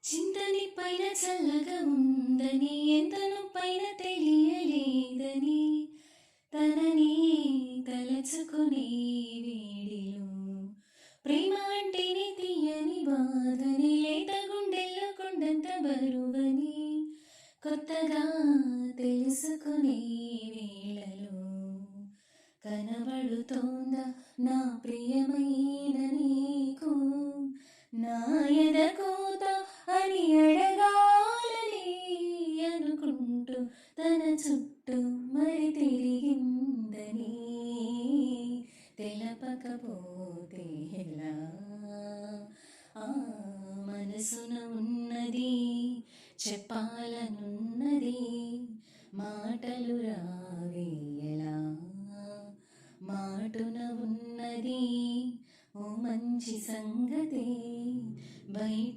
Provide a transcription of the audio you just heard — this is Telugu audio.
చింతని పైన చల్లగా ఉందని ఎంతను పైన తెలియలేదని తనని తలచుకునే వేడిలో ప్రేమ అంటేనే తీయని బాధని లేత గుండెల్లో కొండంత బరువని కొత్తగా తెలుసుకునే వేళలో కనబడుతోందా నా ప్రియమైన నీకు నా ఎదకోత అని అడగాలని అనుకుంటూ తన చుట్టూ మరి తిరిగిందని తెలపకపోతే ఎలా ఆ మనసున ఉన్నది చెప్పాలనున్నది మాటలు రావేయలా మాటున ఉన్నది ఓ మంచి సంగతి బయట